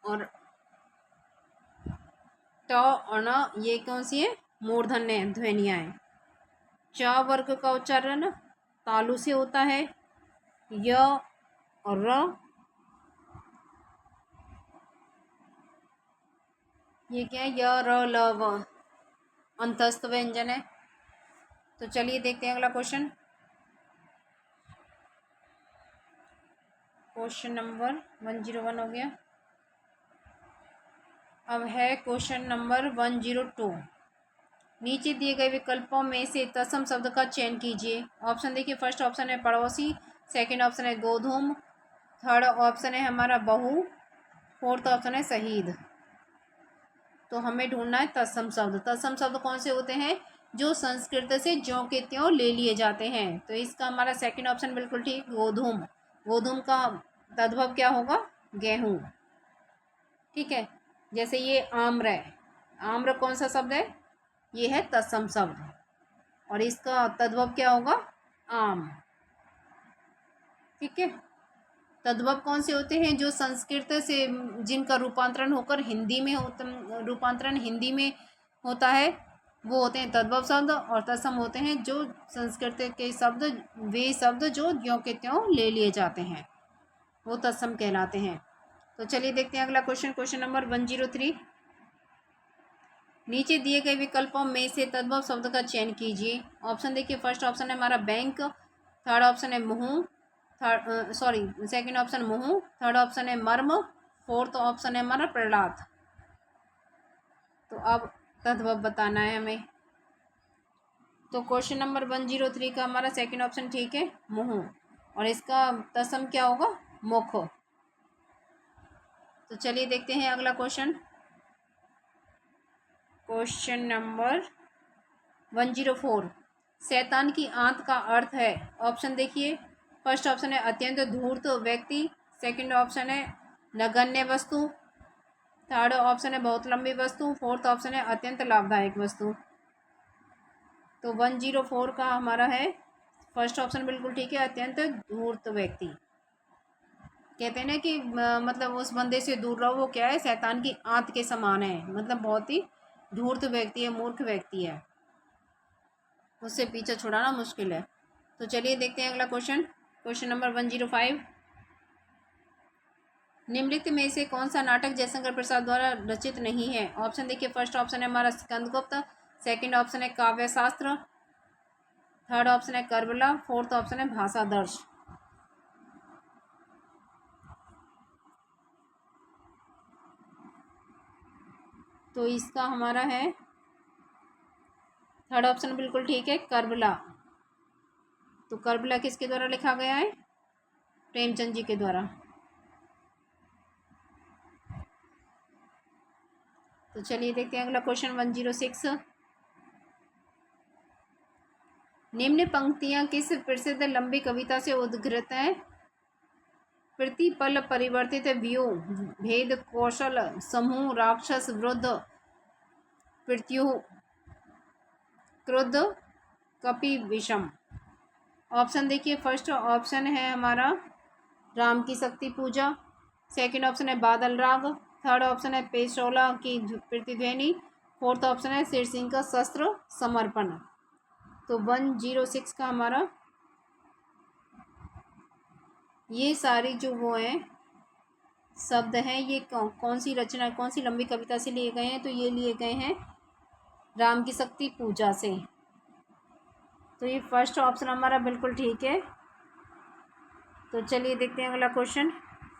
और ट और न ये कौन सी है, मूर्धन्य ध्वनियाँ हैं। च वर्ग का उच्चारण तालु से होता है। य और र ये क्या है, य र ल व अंतस्थ व्यंजन है। तो चलिए देखते हैं अगला क्वेश्चन। क्वेश्चन नंबर 101 हो गया। अब है क्वेश्चन नंबर 102। नीचे दिए गए विकल्पों में से तत्सम शब्द का चयन कीजिए। ऑप्शन देखिए, फर्स्ट ऑप्शन है पड़ोसी, सेकंड ऑप्शन है गोधूम, थर्ड ऑप्शन है हमारा बहू, फोर्थ ऑप्शन है शहीद। तो हमें ढूंढना है तत्सम शब्द। तत्सम शब्द कौन से होते हैं, जो संस्कृत से ज्यों के त्यों ले लिए जाते हैं। तो इसका हमारा सेकंड ऑप्शन बिल्कुल ठीक, गोधूम। गोधूम का तद्भव क्या होगा, गेहूं। ठीक है, जैसे ये आम्र है, आम्र कौन सा शब्द है, ये है तत्सम शब्द, और इसका तद्भव क्या होगा, आम। ठीक है, तद्भव कौन से होते हैं, जो संस्कृत से जिनका रूपांतरण होकर हिंदी में होता, रूपांतरण हिंदी में होता है, वो होते हैं तद्भव शब्द। और तत्सम होते हैं जो संस्कृत के शब्द, वे शब्द जो ज्यों के त्यों ले लिए जाते हैं, वो तत्सम कहलाते हैं। तो चलिए देखते हैं अगला क्वेश्चन। Question number 103। नीचे दिए गए विकल्पों में से तद्भव शब्द का चयन कीजिए। ऑप्शन देखिए, फर्स्ट ऑप्शन है हमारा बैंक, थर्ड ऑप्शन है मुँह, सेकंड ऑप्शन मुँह, थर्ड ऑप्शन है मर्म, फोर्थ ऑप्शन है हमारा प्रहलाद। तो अब तद्भव बताना है हमें। तो क्वेश्चन नंबर 103 का हमारा सेकंड ऑप्शन ठीक है, मुँह, और इसका तत्सम क्या होगा, मुख। तो चलिए देखते हैं अगला क्वेश्चन। Question number 104। शैतान की आंत का अर्थ है। ऑप्शन देखिए, फर्स्ट ऑप्शन है अत्यंत धूर्त व्यक्ति, सेकंड ऑप्शन है नगण्य वस्तु, थर्ड ऑप्शन है बहुत लंबी वस्तु, फोर्थ ऑप्शन है अत्यंत लाभदायक वस्तु। तो 104 का हमारा है फर्स्ट ऑप्शन बिल्कुल ठीक है, अत्यंत धूर्त व्यक्ति। कहते हैं ना कि मतलब उस बंदे से दूर रहो, वो क्या है, शैतान की आंत के समान है, मतलब बहुत ही धूर्त व्यक्ति है, मूर्ख व्यक्ति है, उससे पीछा छुड़ाना मुश्किल है। तो चलिए देखते हैं अगला क्वेश्चन। Question number 105। निम्नलिखित में से कौन सा नाटक जयशंकर प्रसाद द्वारा रचित नहीं है। ऑप्शन देखिए, फर्स्ट ऑप्शन है हमारा स्कंदगुप्त, सेकंड ऑप्शन है काव्य शास्त्र, थर्ड ऑप्शन है कर्बला, फोर्थ ऑप्शन है भाषादर्श। तो इसका हमारा है थर्ड ऑप्शन बिल्कुल ठीक है, कर्बला। तो कर्बला किसके द्वारा लिखा गया है, प्रेमचंद जी के द्वारा। तो चलिए देखते हैं अगला क्वेश्चन 106। निम्न पंक्तियां किस प्रसिद्ध लंबी कविता से उद्धृत हैं? प्रतिपल परिवर्तित व्यू, भेद कौशल, समूह, राक्षस, वृद्ध, पृथ्यु, क्रुद्ध, कपि विषम। ऑप्शन देखिए, फर्स्ट ऑप्शन है हमारा राम की शक्ति पूजा, सेकंड ऑप्शन है बादल राग, थर्ड ऑप्शन है पेशोला की प्रतिध्वनि, फोर्थ ऑप्शन है शेर सिंह का शस्त्र समर्पण। तो 106 का हमारा ये सारी जो वो हैं शब्द हैं, ये कौन सी रचना, कौन सी लंबी कविता से लिए गए हैं? तो ये लिए गए हैं राम की शक्ति पूजा से। तो ये फर्स्ट ऑप्शन हमारा बिल्कुल ठीक है। तो चलिए देखते हैं अगला क्वेश्चन।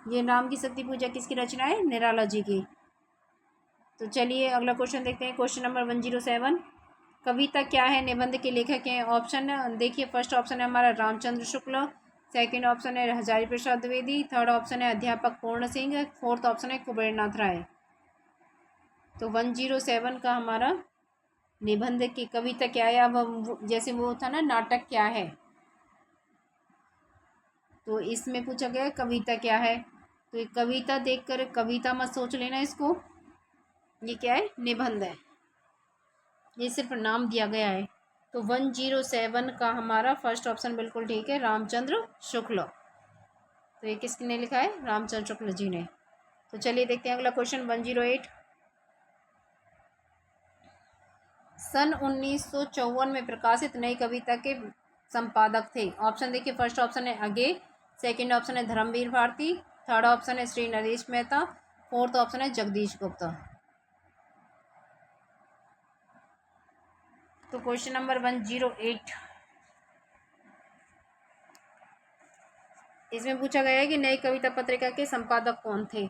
ये राम की शक्ति पूजा किसकी रचना है? निराला जी की। तो चलिए अगला क्वेश्चन देखते हैं। Question number 107। कविता क्या है? निबंध के लेखक हैं। ऑप्शन देखिए, फर्स्ट ऑप्शन है हमारा रामचंद्र शुक्ल, सेकंड ऑप्शन है हजारी प्रसाद द्विवेदी, थर्ड ऑप्शन है अध्यापक पूर्ण सिंह, फोर्थ ऑप्शन है कुबेरनाथ राय। तो 107 का हमारा निबंध की कविता क्या है? अब जैसे वो था ना नाटक क्या है, तो इसमें पूछा गया है कविता क्या है। तो ये कविता देखकर कविता मत सोच लेना इसको, ये क्या है? निबंध है, ये सिर्फ नाम दिया गया है। तो 107 का हमारा फर्स्ट ऑप्शन बिल्कुल ठीक है, रामचंद्र शुक्ल। तो ये किसने लिखा है? रामचंद्र शुक्ल जी ने। तो चलिए देखते हैं अगला क्वेश्चन 108। सन 1954 में प्रकाशित नई कविता के संपादक थे। ऑप्शन देखिए, फर्स्ट ऑप्शन है अगे, सेकंड ऑप्शन है धर्मवीर भारती, थर्ड ऑप्शन है श्री नरेश मेहता, फोर्थ ऑप्शन है जगदीश गुप्ता। तो क्वेश्चन नंबर 108, इसमें पूछा गया है कि नई कविता पत्रिका के संपादक कौन थे?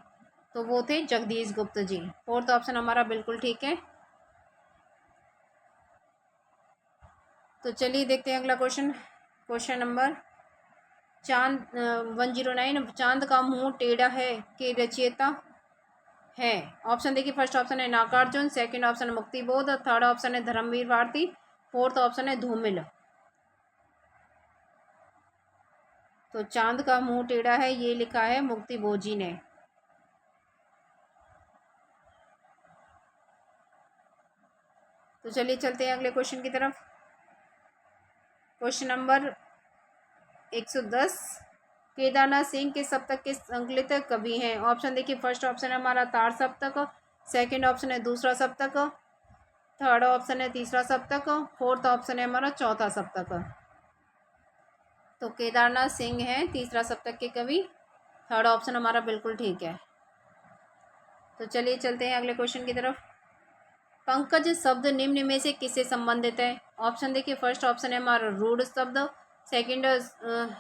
तो वो थे जगदीश गुप्त जी। फोर्थ ऑप्शन हमारा बिल्कुल ठीक है। तो चलिए देखते हैं अगला क्वेश्चन। Question number 109। चांद का मुंह टेढ़ा है के रचयिता है। ऑप्शन देखिए, फर्स्ट ऑप्शन है नागार्जुन, सेकंड ऑप्शन है मुक्तिबोध, थर्ड ऑप्शन है धर्मवीर भारती, फोर्थ ऑप्शन है धूमिल। तो चांद का मुंह टेढ़ा है ये लिखा है मुक्तिबोध जी ने। तो चलिए चलते हैं अगले क्वेश्चन की तरफ। Question number 110। केदारनाथ सिंह के सप्तक के संकलित कवि हैं। ऑप्शन देखिए, फर्स्ट ऑप्शन है हमारा तार सप्तक, सेकंड ऑप्शन है दूसरा सप्तक, थर्ड ऑप्शन है तीसरा सप्तक, फोर्थ ऑप्शन है हमारा चौथा सप्तक। तो केदारनाथ सिंह है तीसरा सप्तक के कवि, थर्ड ऑप्शन हमारा बिल्कुल ठीक है। तो चलिए चलते हैं अगले क्वेश्चन की तरफ। पंकज शब्द निम्न में से किससे संबंधित है? ऑप्शन देखिए, फर्स्ट ऑप्शन है हमारा रूढ़ शब्द, सेकंड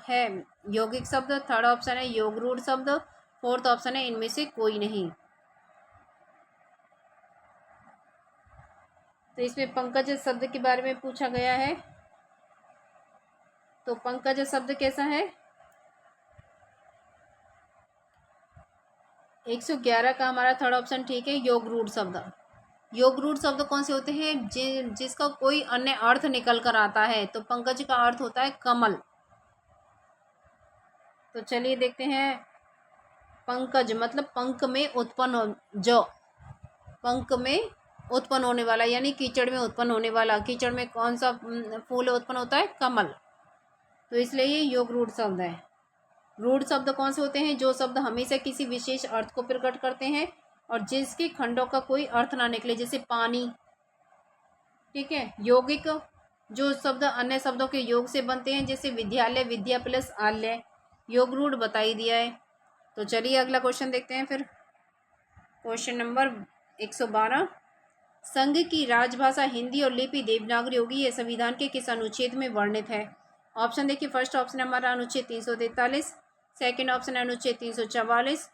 है यौगिक शब्द, थर्ड ऑप्शन है योग रूढ़ शब्द, फोर्थ ऑप्शन है इनमें से कोई नहीं। तो इसमें पंकज शब्द के बारे में पूछा गया है। तो पंकज शब्द कैसा है? 111 का हमारा थर्ड ऑप्शन ठीक है, योग रूढ़ शब्द। योग रूढ़ शब्द कौन से होते हैं? जिसका कोई अन्य अर्थ निकल कर आता है। तो पंकज का अर्थ होता है कमल। तो चलिए देखते हैं। पंकज मतलब पंख में उत्पन्न हो, जो पंख में उत्पन्न होने वाला, यानी कीचड़ में उत्पन्न होने वाला। कीचड़ में कौन सा फूल उत्पन्न होता है? कमल। तो इसलिए ये योग रूढ़ शब्द है। रूढ़ शब्द कौन से होते हैं? जो शब्द हमेशा किसी विशेष अर्थ को प्रकट करते हैं और जिसके खंडों का कोई अर्थ ना निकले, जैसे पानी, ठीक है। यौगिक, जो शब्द अन्य शब्दों के योग से बनते हैं, जैसे विद्यालय, विद्या प्लस आलय। योग रूढ़ बता ही दिया है। तो चलिए अगला क्वेश्चन देखते हैं फिर। Question number 112। संघ की राजभाषा हिंदी और लिपि देवनागरी होगी, यह संविधान के किस अनुच्छेद में वर्णित है? ऑप्शन देखिए, फर्स्ट ऑप्शन है हमारा अनुच्छेद 343, सेकंड ऑप्शन है अनुच्छेद 344,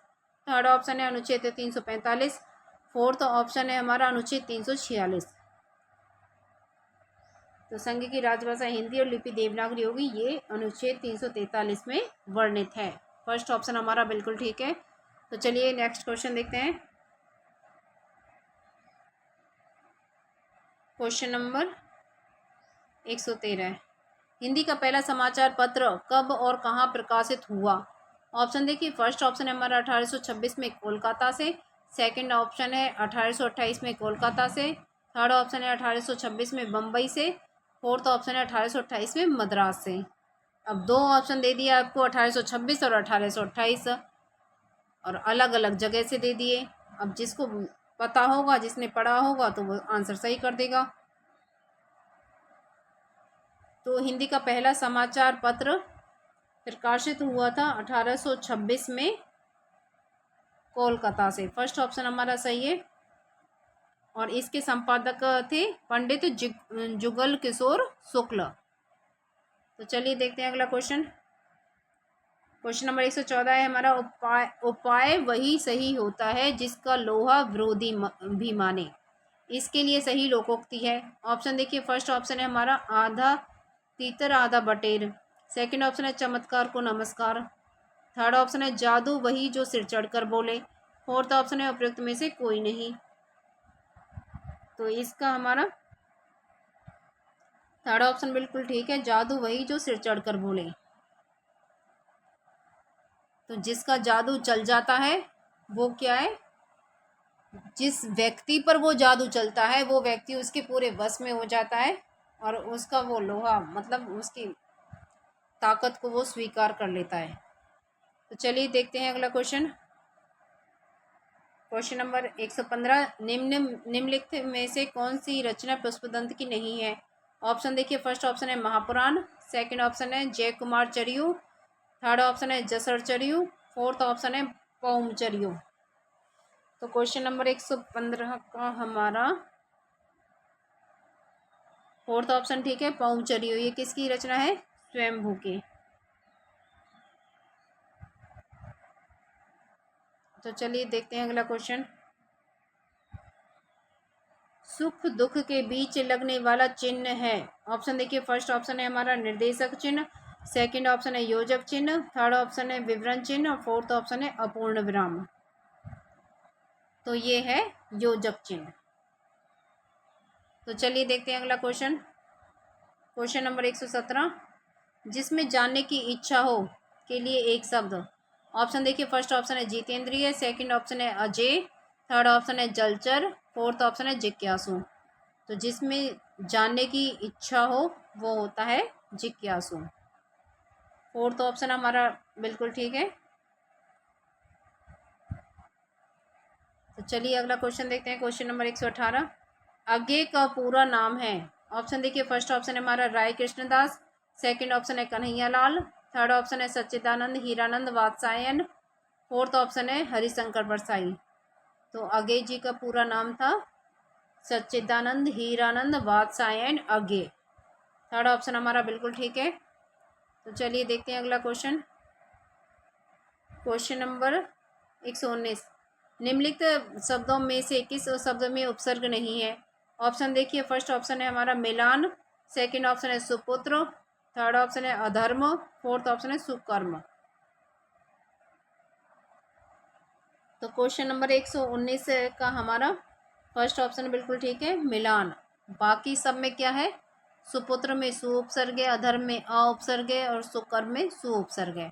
थर्ड ऑप्शन है अनुच्छेद 345, फोर्थ ऑप्शन है हमारा अनुच्छेद 346। तो संघ की राजभाषा हिंदी और लिपि देवनागरी होगी, ये अनुच्छेद 343 में वर्णित है। फर्स्ट ऑप्शन हमारा बिल्कुल ठीक है। तो चलिए नेक्स्ट क्वेश्चन देखते हैं। क्वेश्चन नंबर 113, हिंदी का पहला समाचार पत्र कब और कहाँ प्रकाशित हुआ? ऑप्शन देखिए, फर्स्ट ऑप्शन है हमारा 1826 में कोलकाता से, सेकंड ऑप्शन है 1828 में कोलकाता से, थर्ड ऑप्शन है 1826 में बम्बई से, फोर्थ ऑप्शन है 1828 में मद्रास से। अब दो ऑप्शन दे दिया आपको, 1826 और 1828, और अलग अलग जगह से दे दिए। अब जिसको पता होगा, जिसने पढ़ा होगा, तो वो आंसर सही कर देगा। तो हिंदी का पहला समाचार पत्र प्रकाशित हुआ था 1826 में कोलकाता से। फर्स्ट ऑप्शन हमारा सही है, और इसके संपादक थे पंडित जुगल किशोर शुक्ल। तो चलिए देखते हैं अगला क्वेश्चन। क्वेश्चन नंबर 114 है हमारा, उपाय वही सही होता है जिसका लोहा विरोधी भी माने। इसके लिए सही लोकोक्ति है। ऑप्शन देखिए, फर्स्ट ऑप्शन है हमारा आधा तीतर आधा बटेर, सेकंड ऑप्शन है चमत्कार को नमस्कार, थर्ड ऑप्शन है जादू वही जो सिर चढ़कर बोले, फोर्थ ऑप्शन है उपयुक्त में से कोई नहीं। तो इसका हमारा थर्ड ऑप्शन बिल्कुल ठीक है, जादू वही जो सिर चढ़कर बोले। तो जिसका जादू चल जाता है वो क्या है? जिस व्यक्ति पर वो जादू चलता है वो व्यक्ति उसके पूरे वश में हो जाता है, और उसका वो लोहा मतलब उसकी ताकत को वो स्वीकार कर लेता है। तो चलिए देखते हैं अगला क्वेश्चन। क्वेश्चन नंबर 115, निम्नलिखित में से कौन सी रचना पुष्पदंत की नहीं है? ऑप्शन देखिए, फर्स्ट ऑप्शन है महापुराण, सेकंड ऑप्शन है जय कुमार चरियू, थर्ड ऑप्शन है जसर चरियू, फोर्थ ऑप्शन है पौम चरियू। तो क्वेश्चन नंबर 115 का हमारा फोर्थ ऑप्शन ठीक है, पौम चरियू। ये किसकी रचना है? स्वयंभू की। तो चलिए देखते हैं अगला क्वेश्चन। सुख दुख के बीच लगने वाला चिन्ह है। ऑप्शन देखिए, फर्स्ट ऑप्शन है हमारा निर्देशक चिन्ह, सेकंड ऑप्शन है योजक चिन्ह, थर्ड ऑप्शन है विवरण चिन्ह, और फोर्थ ऑप्शन है अपूर्ण विराम। तो ये है योजक चिन्ह। तो चलिए देखते हैं अगला क्वेश्चन। क्वेश्चन नंबर 117, जिसमें जानने की इच्छा हो के लिए एक शब्द। ऑप्शन देखिए, फर्स्ट ऑप्शन है जितेंद्रिय, सेकंड ऑप्शन है अजय, थर्ड ऑप्शन है जलचर, फोर्थ ऑप्शन है जिज्ञासु। तो जिसमें जानने की इच्छा हो वो होता है जिज्ञासु। फोर्थ ऑप्शन हमारा बिल्कुल ठीक है। तो चलिए अगला क्वेश्चन देखते हैं। क्वेश्चन नंबर 118, अज्ञे का पूरा नाम है। ऑप्शन देखिए, फर्स्ट ऑप्शन है हमारा राय कृष्णदास, सेकंड ऑप्शन है कन्हैया लाल, थर्ड ऑप्शन है सच्चिदानंद हीरानंद वात्सायन, फोर्थ ऑप्शन है हरिशंकर परसाई। तो अज्ञे जी का पूरा नाम था सच्चिदानंद हीरानंद वात्सायन अज्ञे। थर्ड ऑप्शन हमारा बिल्कुल ठीक है। तो चलिए देखते हैं अगला क्वेश्चन। क्वेश्चन नंबर 119, निम्नलिखित शब्दों में से किस शब्द में उपसर्ग नहीं है? ऑप्शन देखिए, फर्स्ट ऑप्शन है हमारा मिलान, सेकंड ऑप्शन है सुपुत्र, थर्ड ऑप्शन है अधर्म, फोर्थ ऑप्शन है सुकर्म। तो क्वेश्चन नंबर 119 का हमारा फर्स्ट ऑप्शन बिल्कुल ठीक है, मिलान। बाकी सब में क्या है? सुपुत्र में सु उपसर्ग है, अधर्म में अ उपसर्ग है, और सुकर्म में सु उपसर्ग है।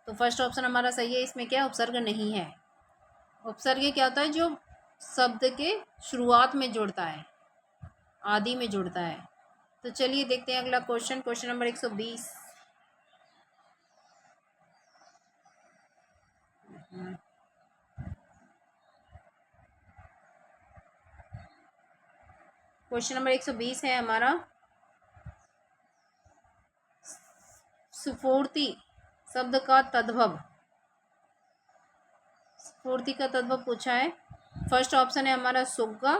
तो फर्स्ट ऑप्शन हमारा सही है, इसमें क्या उपसर्ग नहीं है। उपसर्ग क्या होता है? जो शब्द के शुरुआत में जुड़ता है, आदि में जुड़ता है। तो चलिए देखते हैं अगला question. Question number 120, question number 120 है हमारा, स्फूर्ति शब्द का तद्भव। स्फूर्ति का तद्भव पूछा है। फर्स्ट ऑप्शन है हमारा सुग्गा,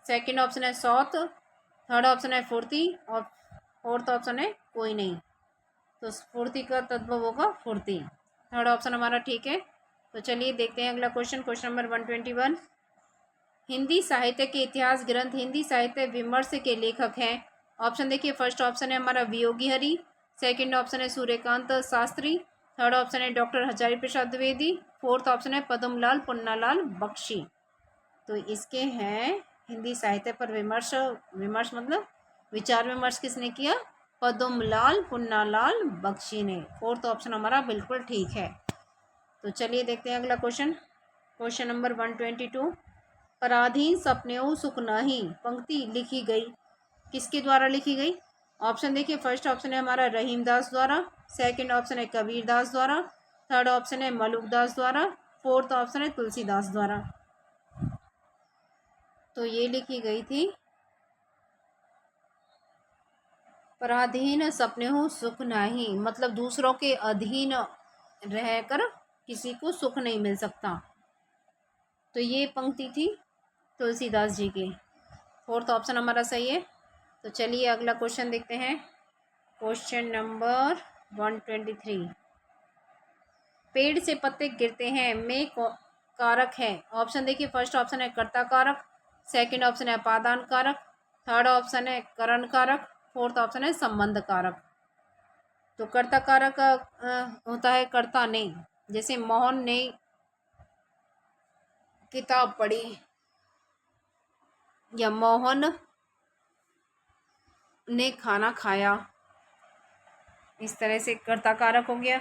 सेकंड ऑप्शन है सौत, थर्ड ऑप्शन है फुर्ती, और फोर्थ ऑप्शन है कोई नहीं। तो स्फूर्ति का तद्भव होगा फुर्ती। थर्ड ऑप्शन हमारा ठीक है। तो चलिए देखते हैं अगला क्वेश्चन। क्वेश्चन नंबर 121, हिंदी साहित्य के इतिहास ग्रंथ हिंदी साहित्य विमर्श के लेखक हैं। ऑप्शन देखिए, फर्स्ट ऑप्शन है हमारा वियोगी हरि, सेकंड ऑप्शन है सूर्यकांत शास्त्री, थर्ड ऑप्शन है doctor Hazari Prasad Dwivedi, fourth option है पद्मलाल पुन्नालाल बख्शी। तो इसके हैं हिंदी साहित्य पर विमर्श, विमर्श मतलब विचार विमर्श किसने किया? पद्मलाल पुन्नालाल बख्शी ने। फोर्थ ऑप्शन हमारा बिल्कुल ठीक है। तो चलिए देखते हैं अगला क्वेश्चन। Question number 122। पराधीन सपनेऊ सुख नाही पंक्ति लिखी गई, किसके द्वारा लिखी गई? ऑप्शन देखिए, फर्स्ट ऑप्शन है हमारा रहीमदास द्वारा, सेकंड ऑप्शन है कबीरदास द्वारा, थर्ड ऑप्शन है मलुकदास द्वारा, फोर्थ ऑप्शन है तुलसीदास द्वारा। तो ये लिखी गई थी पराधीन सपनेहु सुख नाही, मतलब दूसरों के अधीन रहकर किसी को सुख नहीं मिल सकता। तो ये पंक्ति थी तुलसीदास जी की। फोर्थ ऑप्शन हमारा सही है। तो चलिए अगला क्वेश्चन देखते हैं। Question number 123। पेड़ से पत्ते गिरते हैं में कारक है। ऑप्शन देखिए, फर्स्ट ऑप्शन है कर्ता कारक, सेकंड ऑप्शन है अपादान कारक, थर्ड ऑप्शन है करण कारक, फोर्थ ऑप्शन है संबंध कारक। तो कर्ता कारक होता है कर्ता ने, जैसे मोहन ने किताब पढ़ी या मोहन ने खाना खाया, इस तरह से कर्ता कारक हो गया।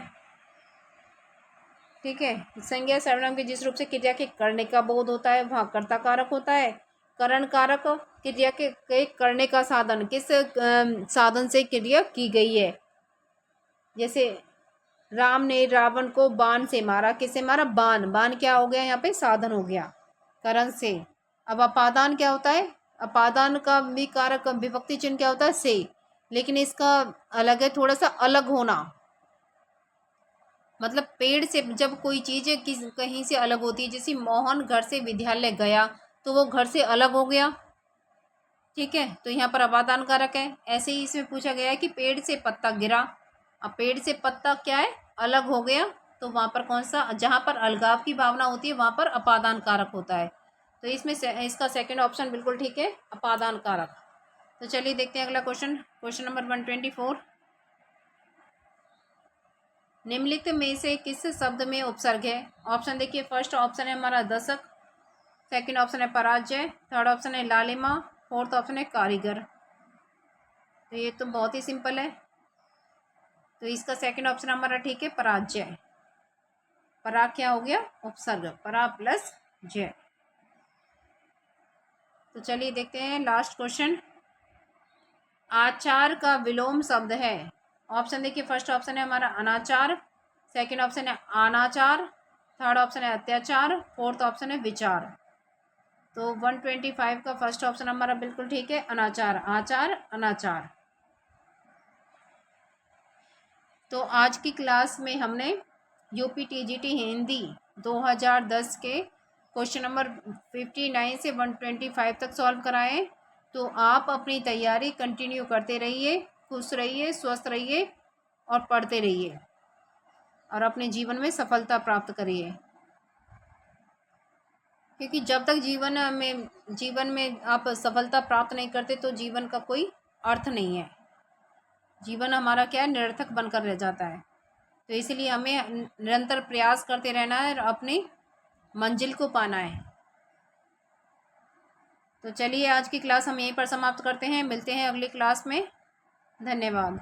ठीक है। संज्ञा सर्वनाम के जिस रूप से क्रिया के करने का बोध होता है वहाँ कर्ता कारक होता है। करण कारक क्रिया के करने का साधन, किस साधन से क्रिया की गई है। जैसे राम ने रावण को बाण से मारा, किससे मारा? बाण। बाण क्या हो गया यहाँ पे? साधन हो गया करण से। अब अपादान क्या होता है? अपादान का भी कारक विभक्ति चिन्ह क्या होता है? से, लेकिन इसका अलग है, थोड़ा सा अलग होना। मतलब पेड़ से जब कोई चीज़ कहीं से अलग होती है, जैसे मोहन घर से विद्यालय गया तो वो घर से अलग हो गया। ठीक है, तो यहाँ पर अपादान कारक है। ऐसे ही इसमें पूछा गया है कि पेड़ से पत्ता गिरा, अब पेड़ से पत्ता क्या है? अलग हो गया, तो वहाँ पर कौन सा, जहाँ पर अलगाव की भावना होती है वहाँ पर अपादान कारक होता है। तो इसमें इसका सेकंड ऑप्शन बिल्कुल ठीक है, अपादान कारक। तो चलिए देखते हैं अगला क्वेश्चन। Question number 124। निम्नलिखित में से किस शब्द में उपसर्ग है? ऑप्शन देखिए, फर्स्ट ऑप्शन है हमारा दशक, सेकंड ऑप्शन है पराजय, थर्ड ऑप्शन है लालिमा, फोर्थ ऑप्शन है कारीगर। तो ये तो बहुत ही सिंपल है, तो इसका सेकंड ऑप्शन हमारा ठीक है, पराजय। परा क्या हो गया? उपसर्ग, परा प्लस जय। तो चलिए देखते हैं लास्ट क्वेश्चन। आचार का विलोम शब्द है। ऑप्शन देखिए, फर्स्ट ऑप्शन है हमारा अनाचार, सेकंड ऑप्शन है अनाचार, थर्ड ऑप्शन है अत्याचार, फोर्थ ऑप्शन है विचार। तो 125 का फर्स्ट ऑप्शन हमारा बिल्कुल ठीक है, अनाचार, आचार अनाचार। तो आज की क्लास में हमने UPTGT हिंदी 2010 के क्वेश्चन नंबर 59 से 125 तक सॉल्व कराए। तो आप अपनी तैयारी कंटिन्यू करते रहिए, खुश रहिए, स्वस्थ रहिए और पढ़ते रहिए और अपने जीवन में सफलता प्राप्त करिए। क्योंकि जब तक जीवन में आप सफलता प्राप्त नहीं करते तो जीवन का कोई अर्थ नहीं है। जीवन हमारा क्या है? निरर्थक बनकर रह जाता है। तो इसलिए हमें निरंतर प्रयास करते रहना है और अपनी मंजिल को पाना है। तो चलिए आज की क्लास हम यहीं पर समाप्त करते हैं, मिलते हैं अगली क्लास में। धन्यवाद।